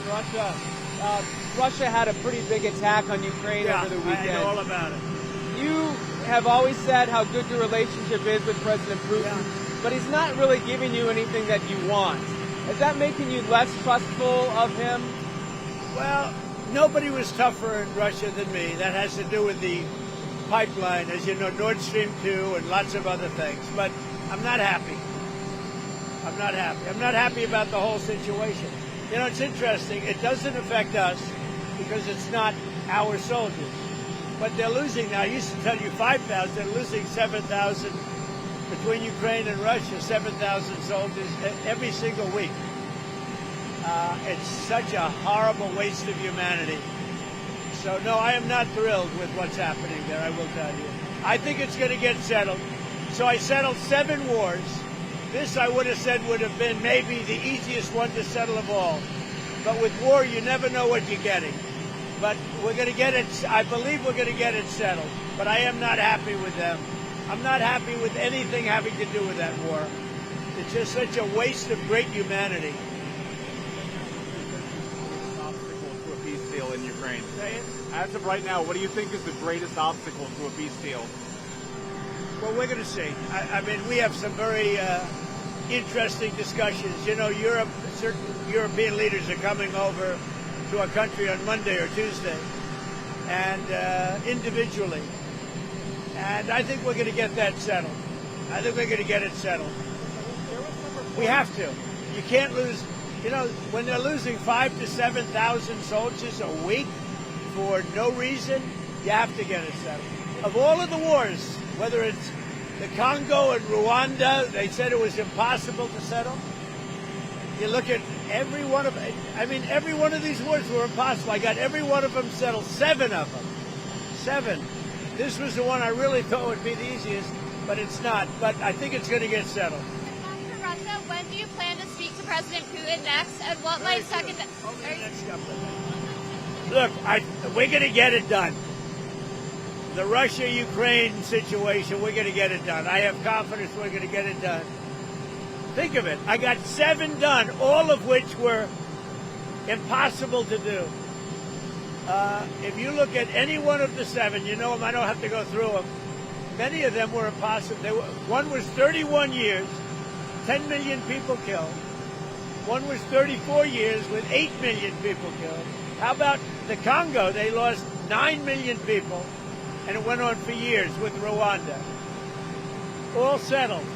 on Russia. Russia had a pretty big attack on Ukraine over the weekend. I know all about it. You have always said how good your relationship is with President Putin, but he's not really giving you anything that you want. Is that making you less trustful of him? Well, nobody was tougher in Russia than me. That has to do with the pipeline, as you know, Nord Stream 2 and lots of other things. But I'm not happy. I'm not happy. I'm not happy about the whole situation. You know, it's interesting. It doesn't affect us because it's not our soldiers. But they're losing now. I used to tell you 5,000. They're losing 7,000 between Ukraine and Russia, 7,000 soldiers every single week. It's such a horrible waste of humanity. So, no, I am not thrilled with what's happening there, I will tell you. I think it's going to get settled. So I settled 7 wars. This, I would have said, would have been maybe the easiest one to settle of all. But with war, you never know what you're getting. But we're going to get it, I believe we're going to get it settled. But I am not happy with them. I'm not happy with anything having to do with that war. It's just such a waste of great humanity. Obstacle to a peace deal in Ukraine. Say it? As of right now, what do you think is the greatest obstacle to a peace deal? Well, we're going to see. I mean, we have some very interesting discussions. You know, Europe, certain European leaders are coming over to our country on Monday or Tuesday, and individually. And I think we're going to get that settled. I think we're going to get it settled. We have to. You can't lose. You know, when they're losing 5,000 to 7,000 soldiers a week for no reason, you have to get it settled. Of all of the wars, whether it's the Congo and Rwanda, they said it was impossible to settle. You look at every one of, I mean, every one of these wars were impossible. I got every one of them settled, 7 of them. 7. This was the one I really thought would be the easiest, but it's not. But I think it's going to get settled. After Russia, when do you plan to speak to President Putin next, and what might second... Over the next couple of days. Look, we're going to get it done. The Russia-Ukraine situation, we're going to get it done. I have confidence we're going to get it done. Think of it. I got 7 done, all of which were impossible to do. If you look at any one of the 7, you know them, I don't have to go through them. Many of them were impossible. One was 31 years, 10 million people killed. One was 34 years with 8 million people killed. How about the Congo? They lost 9 million people. And it went on for years with Rwanda. All settled.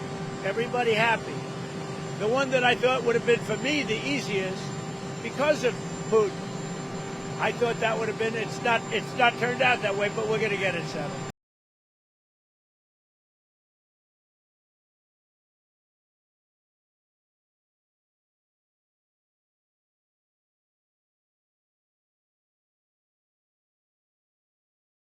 Everybody happy. The one that I thought would have been, for me, the easiest, because of Putin, I thought that would have been, it's not turned out that way, but we're going to get it settled.